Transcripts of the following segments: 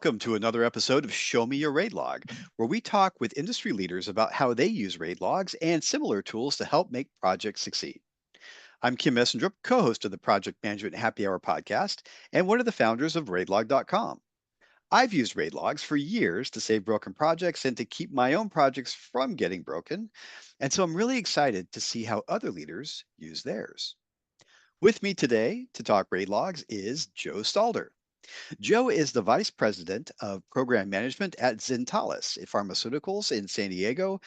Welcome to another episode of Show Me Your RAIDLOG, where we talk with industry leaders about how they use RAIDLOGs and similar tools to help make projects succeed. I'm Kim Essendrup, co host of the Project Management Happy Hour podcast and one of the founders of RAIDLOG.com. I've used RAIDLOGs for years to save broken projects and to keep my own projects from getting broken. And so I'm really excited to see how other leaders use theirs. With me today to talk RAIDLOGs is Joe Stalder. Joe is the Vice President of Program Management at Zentalis Pharmaceuticals in San Diego,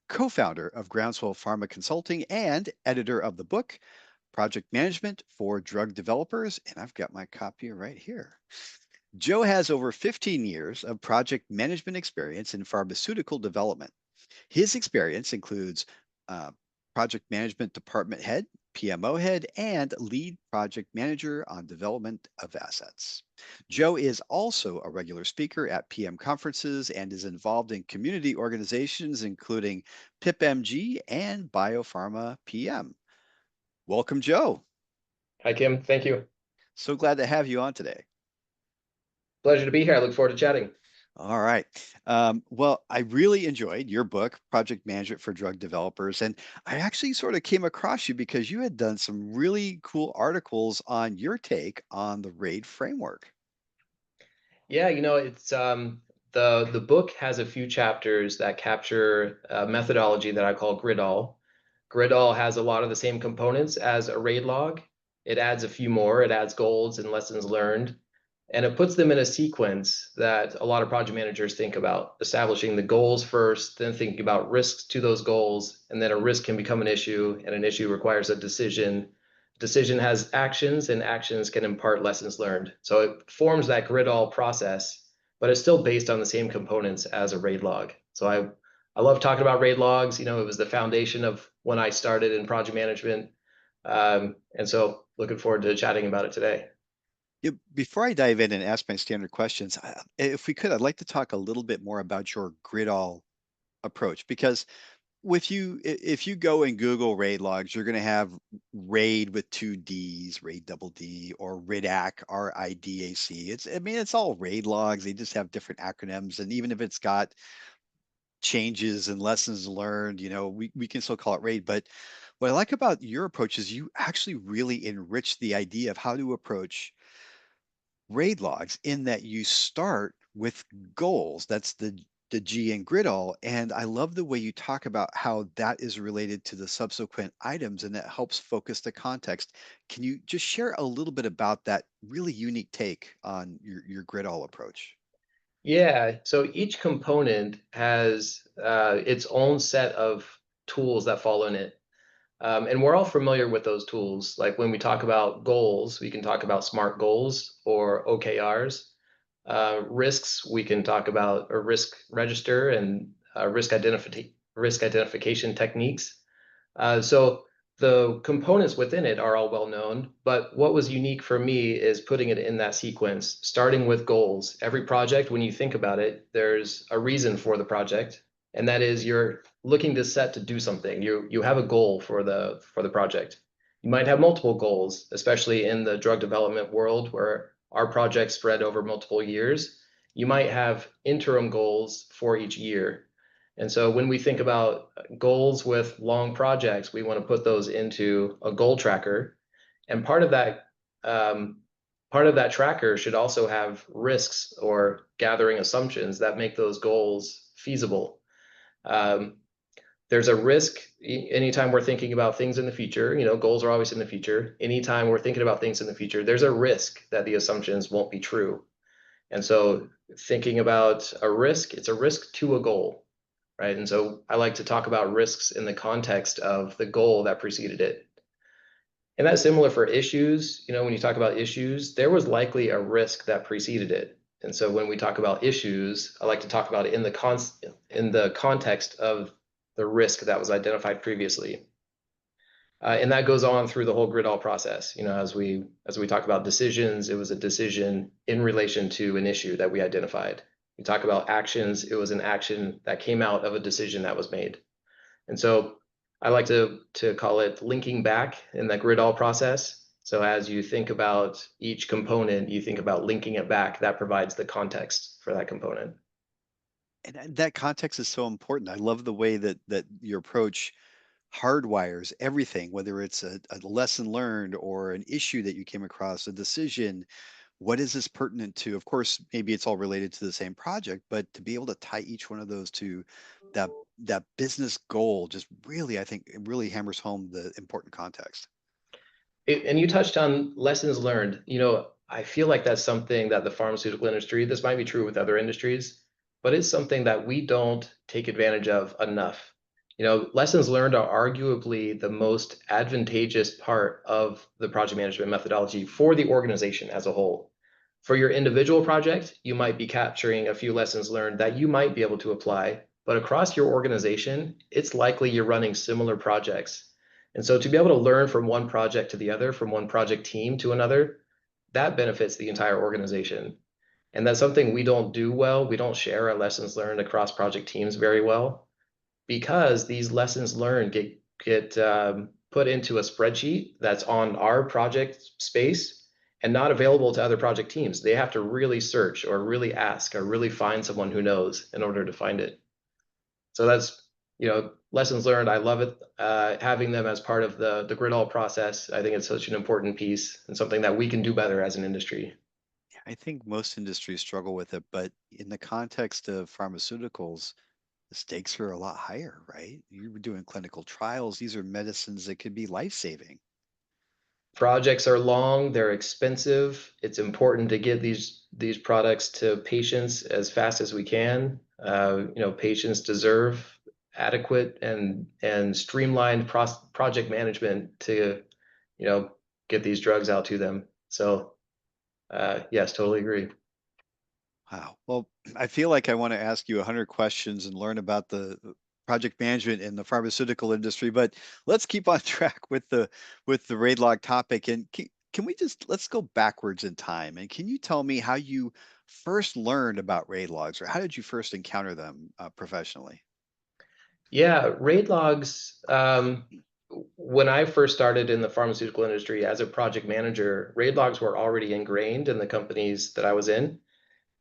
co founder of Groundswell Pharma Consulting, and editor of the book Project Management for Drug Developers. And I've got my copy right here. Joe has over 15 years of project management experience in pharmaceutical development. His experience includes uh, project management department head, PMO head, and lead project manager on development of assets. Joe is also a regular speaker at PM conferences and is involved in community organizations including PIPMG and Biopharma PM. Welcome, Joe. Hi, Kim. Thank you. So glad to have you on today. Pleasure to be here. I look forward to chatting. All right. Well, I really enjoyed your book, Project Management for Drug Developers. And I actually sort of came across you because you had done some really cool articles on your take on the RAID framework. Yeah, it's the book has a few chapters that capture a methodology that I call GRIDAL. GRIDAL has a lot of the same components as a RAID log. It adds a few more. It adds goals and lessons learned, and it puts them in a sequence that a lot of project managers think about, establishing the goals first, then thinking about risks to those goals, and then a risk can become an issue, and an issue requires a decision. Decision has actions, and actions can impart lessons learned. So it forms that grid-all process, but it's still based on the same components as a RAID log. So I love talking about RAID logs. It was the foundation of when I started in project management. And so looking forward to chatting about it today. Before I dive in and ask my standard questions, if we could, I'd like to talk a little bit more about your grid-all approach because if you go and Google RAID logs, you're going to have RAID with two D's, RAID double D, or RIDAC, RIDAC. It's all RAID logs. They just have different acronyms. And even if it's got changes and lessons learned, we can still call it RAID. But what I like about your approach is you actually really enrich the idea of how to approach RAID logs in that you start with goals. That's the G in Gridall. And I love the way you talk about how that is related to the subsequent items and that helps focus the context. Can you just share a little bit about that really unique take on your Gridall approach? Yeah, so each component has its own set of tools that fall in it. And we're all familiar with those tools. Like when we talk about goals, we can talk about SMART goals or OKRs. Risks, we can talk about a risk register and risk identification techniques. So the components within it are all well known, but what was unique for me is putting it in that sequence, starting with goals. Every project, when you think about it, there's a reason for the project, and that is you're looking to set to do something. You have a goal for the project. You might have multiple goals, especially in the drug development world where our projects spread over multiple years. You might have interim goals for each year. And so when we think about goals with long projects, we want to put those into a goal tracker. And part of that tracker should also have risks or gathering assumptions that make those goals feasible. Um, there's a risk anytime we're thinking about things in the future. Goals are always in the future. Anytime we're thinking about things in the future, there's a risk that the assumptions won't be true. And so thinking about a risk, it's a risk to a goal, right? And so I like to talk about risks in the context of the goal that preceded it. And that's similar for issues. When you talk about issues, there was likely a risk that preceded it. And so when we talk about issues, I like to talk about it in the context of the risk that was identified previously. And that goes on through the whole grid-all process. As we talk about decisions, it was a decision in relation to an issue that we identified. We talk about actions, it was an action that came out of a decision that was made. And so I like to call it linking back in that grid-all process. So as you think about each component, you think about linking it back. That provides the context for that component. And that context is so important. I love the way that your approach hardwires everything, whether it's a lesson learned or an issue that you came across, a decision. What is this pertinent to? Of course, maybe it's all related to the same project, but to be able to tie each one of those to that that business goal just really, I think, it really hammers home the important context. And you touched on lessons learned. I feel like that's something that the pharmaceutical industry, this might be true with other industries, but it's something that we don't take advantage of enough. Lessons learned are arguably the most advantageous part of the project management methodology for the organization as a whole. For your individual project, you might be capturing a few lessons learned that you might be able to apply, but across your organization, it's likely you're running similar projects. And so to be able to learn from one project to the other, from one project team to another, that benefits the entire organization. And that's something we don't do well. We don't share our lessons learned across project teams very well because these lessons learned get put into a spreadsheet that's on our project space and not available to other project teams. They have to really search or really ask or really find someone who knows in order to find it. So that's, lessons learned. I love it. Having them as part of the grid-all process, I think it's such an important piece and something that we can do better as an industry. I think most industries struggle with it, but in the context of pharmaceuticals, the stakes are a lot higher, right? You're doing clinical trials. These are medicines that could be life-saving. Projects are long, they're expensive. It's important to get these products to patients as fast as we can. Patients deserve adequate and streamlined project management to, you know, get these drugs out to them. So, yes, totally agree. Wow. Well, I feel like I want to ask you 100 questions and learn about the project management in the pharmaceutical industry, but let's keep on track with the RAIDLOG topic. And can we just let's go backwards in time? And can you tell me how you first learned about RAID logs, or how did you first encounter them professionally? Yeah, raid logs. When I first started in the pharmaceutical industry as a project manager, raid logs were already ingrained in the companies that I was in.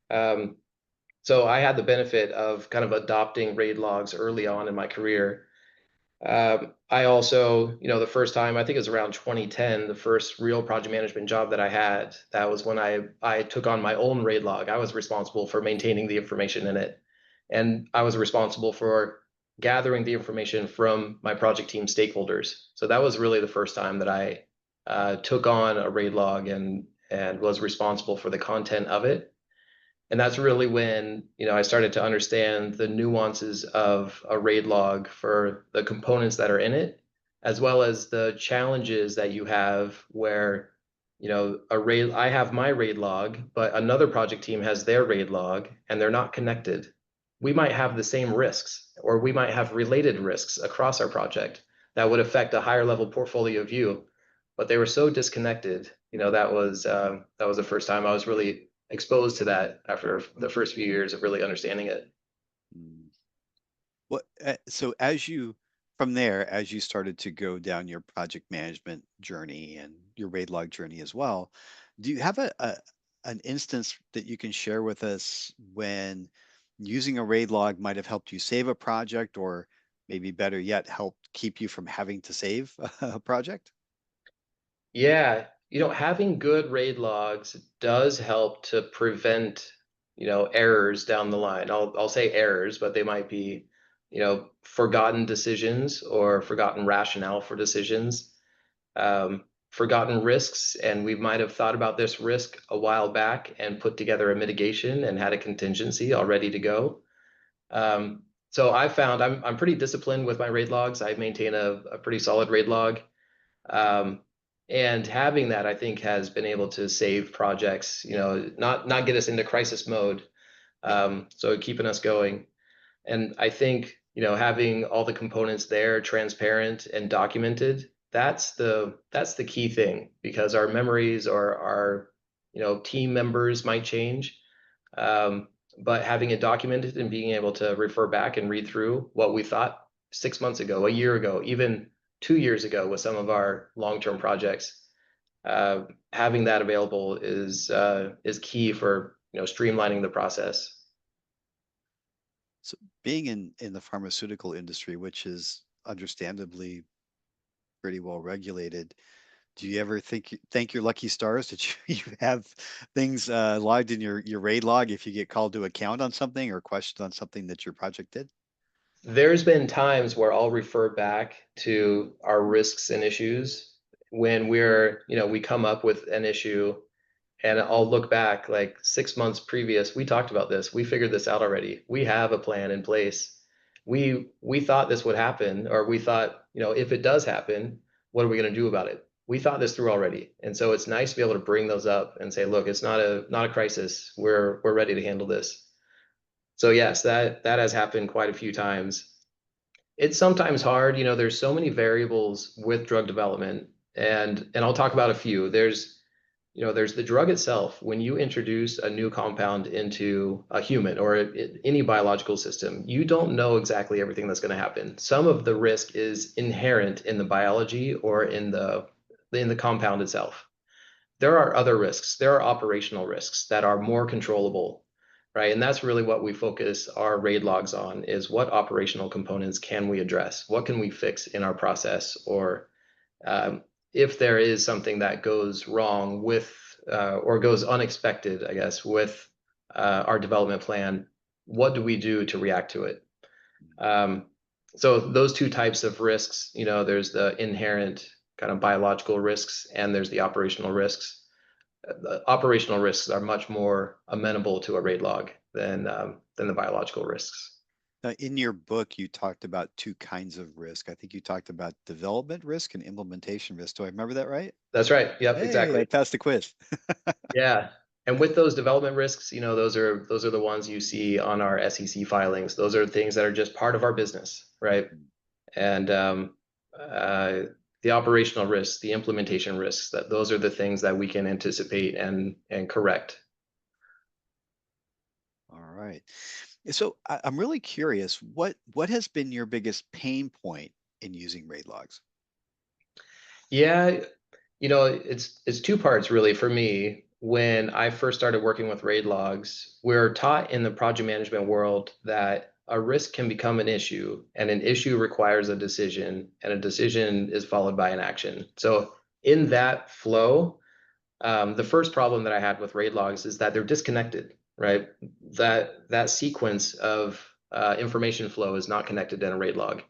Um, so I had the benefit of kind of adopting raid logs early on in my career. I also, the first time, I think it was around 2010, the first real project management job that I had, that was when I took on my own raid log. I was responsible for maintaining the information in it. And I was responsible for gathering the information from my project team stakeholders. So that was really the first time that I took on a raid log and was responsible for the content of it. And that's really when, I started to understand the nuances of a RAID log for the components that are in it, as well as the challenges that you have where, I have my RAID log, but another project team has their RAID log and they're not connected. We might have the same risks, or we might have related risks across our project that would affect a higher level portfolio view, but they were so disconnected. That was the first time I was really exposed to that after the first few years of really understanding it. Mm. What, so from there, as you started to go down your project management journey and your RAID log journey as well, do you have an instance that you can share with us when using a RAID log might have helped you save a project, or maybe better yet, helped keep you from having to save a project? Yeah, having good RAID logs does help to prevent, errors down the line. I'll say errors, but they might be, forgotten decisions or forgotten rationale for decisions, forgotten risks, and we might have thought about this risk a while back and put together a mitigation and had a contingency all ready to go. So I found I'm pretty disciplined with my RAID logs. I maintain a pretty solid RAID log. Um, and having that, I think, has been able to save projects, not get us into crisis mode. So keeping us going. And I think, having all the components there, transparent and documented, that's the key thing because our memories or our, team members might change. Um, but having it documented and being able to refer back and read through what we thought 6 months ago, a year ago, even 2 years ago with some of our long-term projects, having that available is key for streamlining the process. So being in the pharmaceutical industry, which is understandably pretty well regulated, do you ever thank your lucky stars that you have things logged in your RAID log if you get called to account on something or questioned on something that your project did? There's been times where I'll refer back to our risks and issues when we come up with an issue, and I'll look back like 6 months previous. We talked about this. We figured this out already. We have a plan in place. We thought this would happen, or we thought, if it does happen, what are we going to do about it? We thought this through already. And so it's nice to be able to bring those up and say, look, it's not a crisis. We're ready to handle this. So yes, that has happened quite a few times. It's sometimes hard, there's so many variables with drug development, and I'll talk about a few. There's the drug itself. When you introduce a new compound into a human or any biological system, you don't know exactly everything that's going to happen. Some of the risk is inherent in the biology or in the compound itself. There are other risks. There are operational risks that are more controllable, right? And that's really what we focus our RAID logs on, is what operational components can we address? What can we fix in our process? Or if there is something that goes wrong or goes unexpected, I guess, with our development plan, what do we do to react to it? So those two types of risks, there's the inherent kind of biological risks and there's the operational risks. The operational risks are much more amenable to a RAID log than the biological risks. Now, in your book, you talked about two kinds of risk. I think you talked about development risk and implementation risk. Do I remember that right? That's right. Yep, Hey, I exactly. passed the quiz. Yeah. And with those development risks, those are the ones you see on our SEC filings. Those are things that are just part of our business, right? And uh, the operational risks, the implementation risks, those are the things that we can anticipate and correct. All right. So I'm really curious, what has been your biggest pain point in using RAID logs? Yeah, it's two parts really for me. When I first started working with RAID logs, we're taught in the project management world that a risk can become an issue, and an issue requires a decision, and a decision is followed by an action. So in that flow, the first problem that I had with RAID logs is that they're disconnected, right? That sequence of information flow is not connected in a RAID log.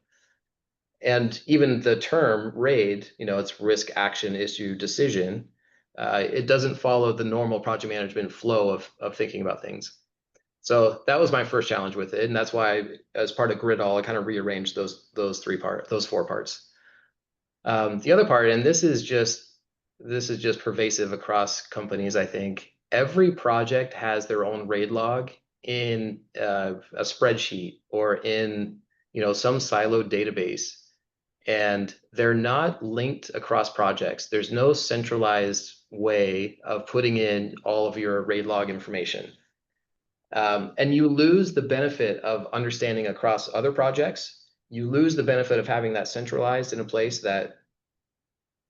And even the term RAID, it's risk, action, issue, decision. It doesn't follow the normal project management flow of thinking about things. So that was my first challenge with it, and that's why, as part of Gridall, I kind of rearranged those four parts. The other part, and this is just pervasive across companies, I think. Every project has their own RAID log in a spreadsheet or in some siloed database, and they're not linked across projects. There's no centralized way of putting in all of your RAID log information. And you lose the benefit of understanding across other projects. You lose the benefit of having that centralized in a place that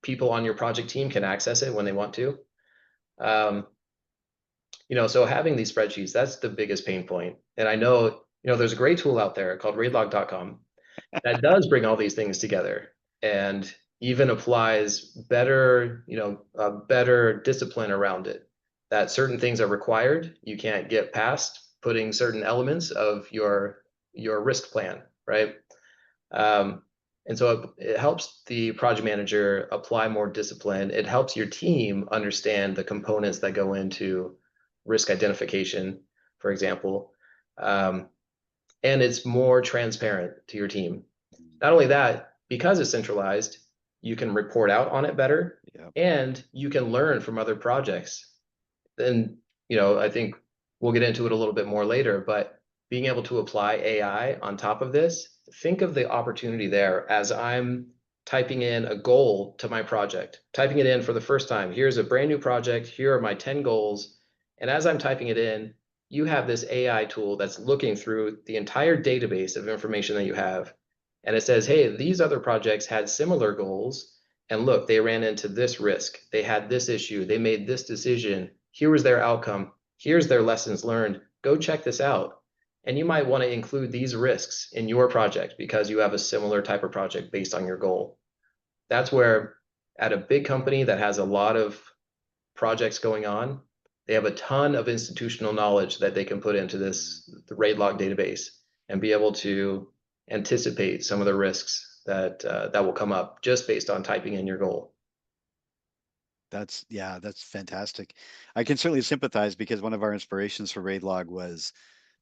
people on your project team can access it when they want to. Um, so having these spreadsheets, that's the biggest pain point. And I know, there's a great tool out there called raidlog.com that does bring all these things together and even applies better, better discipline around it. That certain things are required. You can't get past putting certain elements of your risk plan, right? And so it helps the project manager apply more discipline. It helps your team understand the components that go into risk identification, for example. And it's more transparent to your team. Not only that, because it's centralized, you can report out on it better, Yeah. and you can learn from other projects. Then, I think we'll get into it a little bit more later, but being able to apply AI on top of this, think of the opportunity there as I'm typing in a goal to my project, typing it in for the first time. Here's a brand new project. Here are my 10 goals. And as I'm typing it in, you have this AI tool that's looking through the entire database of information that you have. And it says, hey, these other projects had similar goals. And look, they ran into this risk. They had this issue. They made this decision. Here was their outcome. Here's their lessons learned. Go check this out. And you might want to include these risks in your project because you have a similar type of project based on your goal. That's where, at a big company that has a lot of projects going on, they have a ton of institutional knowledge that they can put into the RAIDLOG database and be able to anticipate some of the risks that will come up just based on typing in your goal. Yeah, that's fantastic. I can certainly sympathize because one of our inspirations for RAIDLOG was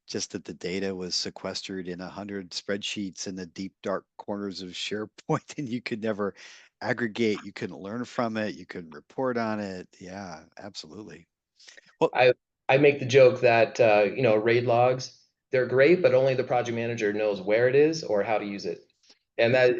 just that the data was sequestered in 100 spreadsheets in the deep dark corners of SharePoint, and you could never aggregate. You couldn't learn from it. You couldn't report on it. Yeah, absolutely. Well, I I make the joke that RAID logs, they're great, but only the project manager knows where it is or how to use it. And that,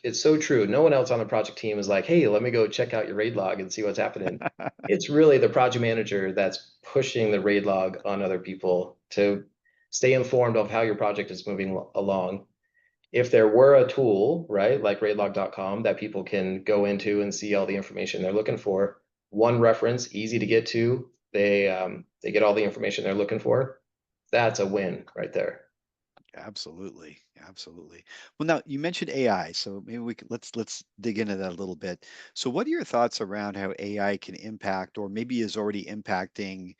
it's so true. No one else on the project team is like, hey, let me go check out your RAID log and see what's happening. It's really the project manager that's pushing the RAID log on other people to stay informed of how your project is moving along. If there were a tool, right, like raidlog.com that people can go into and see all the information they're looking for, one reference, easy to get to, they get all the information they're looking for. That's a win right there. absolutely, absolutely. Well, now you mentioned AI, so maybe let's dig into that a little bit. So, what are your thoughts around how AI can impact, or maybe is already impacting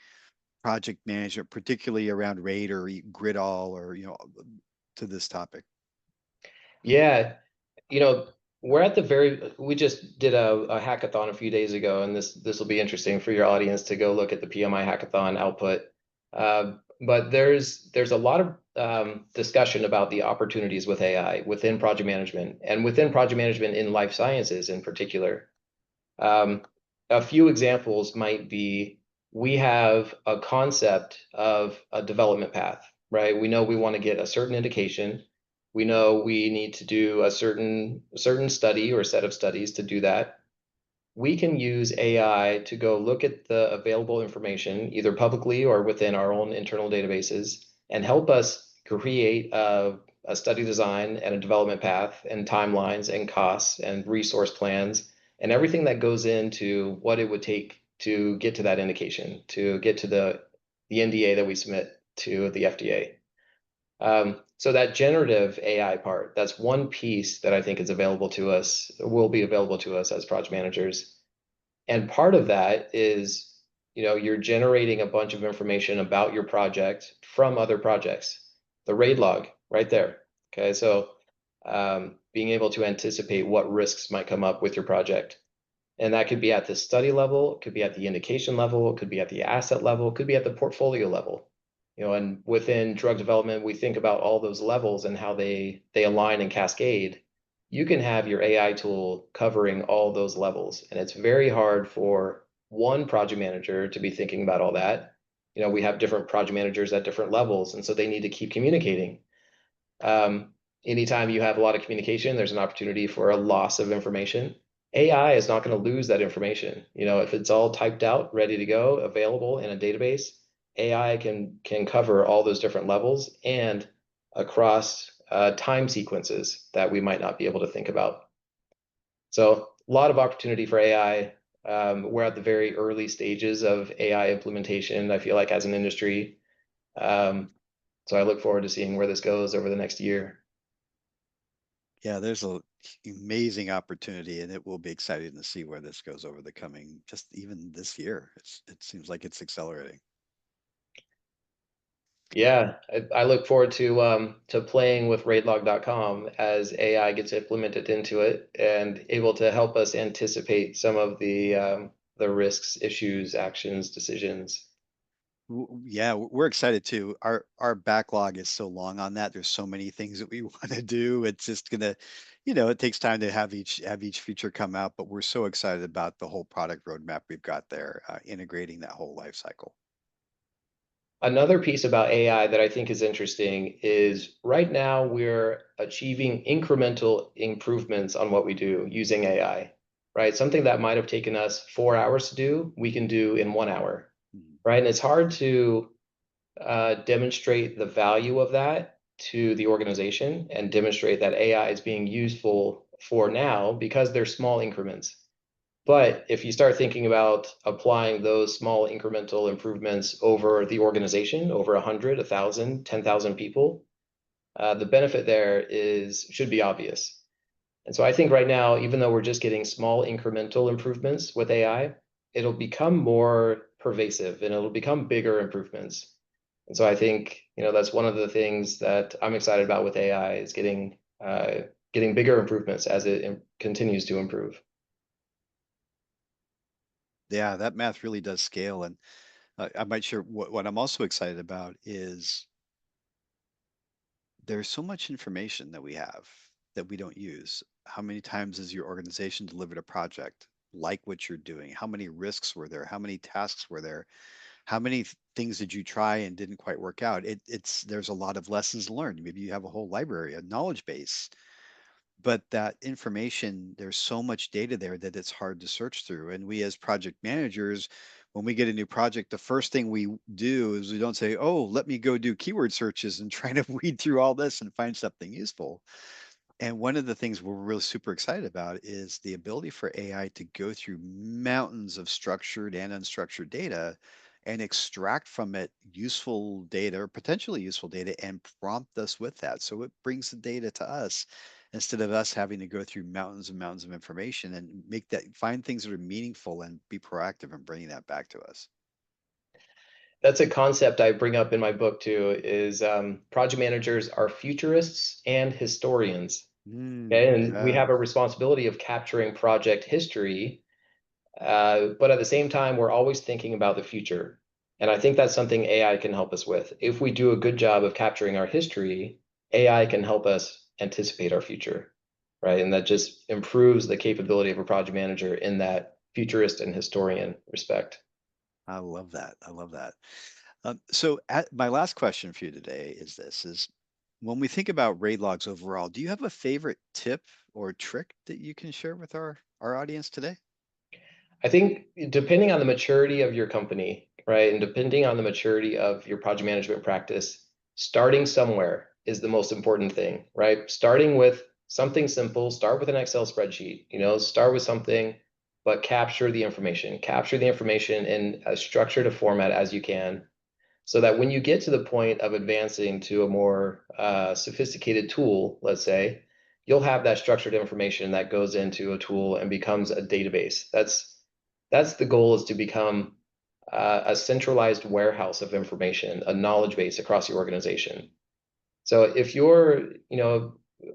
project management, particularly around RAID or Gridall, or to this topic? Yeah, you know, we just did a hackathon a few days ago, and this will be interesting for your audience to go look at the PMI hackathon output. But there's a lot of discussion about the opportunities with AI within project management and within project management in life sciences in particular. Um, a few examples might be we have a concept of a development path, right? We know we want to get a certain indication. We know we need to do a certain study or set of studies to do that. We can use AI to go look at the available information, either publicly or within our own internal databases, and help us create a study design and a development path and timelines and costs and resource plans and everything that goes into what it would take to get to that indication, to get to the NDA that we submit to the FDA. So that generative AI part, that's one piece that I think is available to us, will be available to us as project managers. And part of that is, you're generating a bunch of information about your project from other projects. The RAID log right there. Okay, so being able to anticipate what risks might come up with your project. And that could be at the study level, it could be at the indication level, it could be at the asset level, it could be at the portfolio level. And within drug development, we think about all those levels and how they align and cascade. You can have your AI tool covering all those levels, and it's very hard for one project manager to be thinking about all that. We have different project managers at different levels, and so they need to keep communicating. Anytime you have a lot of communication, there's an opportunity for a loss of information. AI is not going to lose that information. If it's all typed out, ready to go, available in a database, AI can cover all those different levels and across time sequences that we might not be able to think about. So a lot of opportunity for AI. We're at the very early stages of AI implementation, I feel like, as an industry. So I look forward to seeing where this goes over the next year. Yeah, there's a amazing opportunity, and it will be exciting to see where this goes over the coming, just even this year. It seems like it's accelerating. Yeah, I look forward to playing with raidlog.com as AI gets implemented into it and able to help us anticipate some of the risks, issues, actions, decisions. Yeah, we're excited too. Our backlog is so long on that. There's so many things that we want to do. It's just gonna, it takes time to have each feature come out, but we're so excited about the whole product roadmap we've got there, integrating that whole life cycle. Another piece about AI that I think is interesting is right now we're achieving incremental improvements on what we do using AI, right? Something that might have taken us 4 hours to do, we can do in 1 hour, Mhm. right? And it's hard to demonstrate the value of that to the organization and demonstrate that AI is being useful for now because they're small increments. But if you start thinking about applying those small incremental improvements over the organization, over 100, 1,000, 10,000 people, the benefit there should be obvious. And so I think right now, even though we're just getting small incremental improvements with AI, it'll become more pervasive and it'll become bigger improvements. And so I think, that's one of the things that I'm excited about with AI is getting bigger improvements as it continues to improve. Yeah, that math really does scale. And I might share what I'm also excited about is there's so much information that we have that we don't use. How many times has your organization delivered a project like what you're doing? How many risks were there? How many tasks were there? How many things did you try and didn't quite work out? It's there's a lot of lessons learned. Maybe you have a whole library, a knowledge base, but that information, there's so much data there that it's hard to search through. And we as project managers, when we get a new project, the first thing we do is we don't say, oh, let me go do keyword searches and try to weed through all this and find something useful. And one of the things we're really super excited about is the ability for AI to go through mountains of structured and unstructured data and extract from it useful data or potentially useful data and prompt us with that. So it brings the data to us instead of us having to go through mountains and mountains of information and find things that are meaningful and be proactive in bringing that back to us. That's a concept I bring up in my book too, is project managers are futurists and historians. Okay, and we have a Yes. responsibility of capturing project history, but at the same time, we're always thinking about the future. And I think that's something AI can help us with. If we do a good job of capturing our history, AI can help us anticipate our future, right? And that just improves the capability of a project manager in that futurist and historian respect. I love that. I love that. My last question for you today is this: is when we think about raid logs overall, do you have a favorite tip or trick that you can share with our audience today? I think depending on the maturity of your company, right, and depending on the maturity of your project management practice, starting somewhere is the most important thing, right? Starting with something simple, start with an Excel spreadsheet, start with something, but capture the information. Capture the information in as structured a format as you can, so that when you get to the point of advancing to a more sophisticated tool, let's say, you'll have that structured information that goes into a tool and becomes a database. That's the goal, is to become a centralized warehouse of information, a knowledge base across your organization. So if a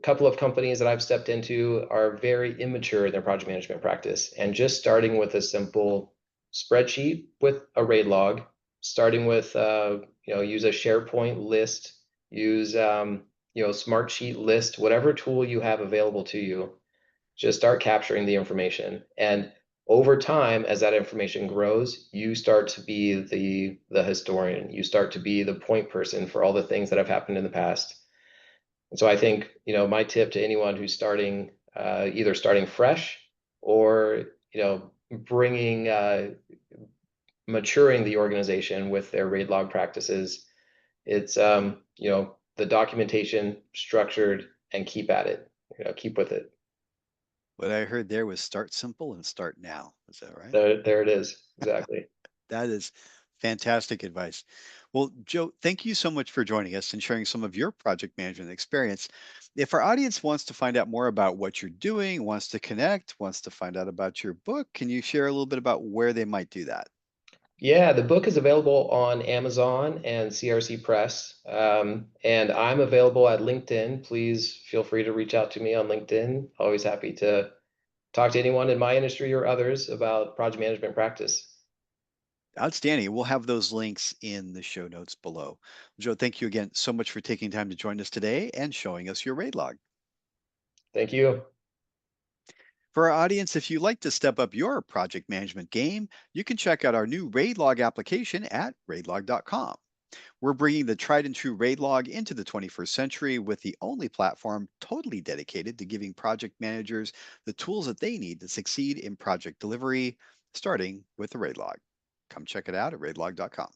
couple of companies that I've stepped into are very immature in their project management practice, and just starting with a simple spreadsheet with a RAID log, starting with, use a SharePoint list, use, Smartsheet list, whatever tool you have available to you, just start capturing the information. And over time, as that information grows, you start to be the historian. You start to be the point person for all the things that have happened in the past. And so I think, my tip to anyone who's starting, either starting fresh or, bringing, maturing the organization with their RAID log practices, it's, the documentation structured and keep at it, keep with it. What I heard there was start simple and start now. Is that right? There it is. Exactly. That is fantastic advice. Well, Joe, thank you so much for joining us and sharing some of your project management experience. If our audience wants to find out more about what you're doing, wants to connect, wants to find out about your book, can you share a little bit about where they might do that? Yeah, the book is available on Amazon and CRC Press. And I'm available at LinkedIn. Please feel free to reach out to me on LinkedIn. Always happy to talk to anyone in my industry or others about project management practice. Outstanding. We'll have those links in the show notes below. Joe, thank you again so much for taking time to join us today and showing us your raid log. Thank you. For our audience, if you'd like to step up your project management game, you can check out our new RaidLog application at raidlog.com. We're bringing the tried and true RaidLog into the 21st century with the only platform totally dedicated to giving project managers the tools that they need to succeed in project delivery, starting with the RaidLog. Come check it out at raidlog.com.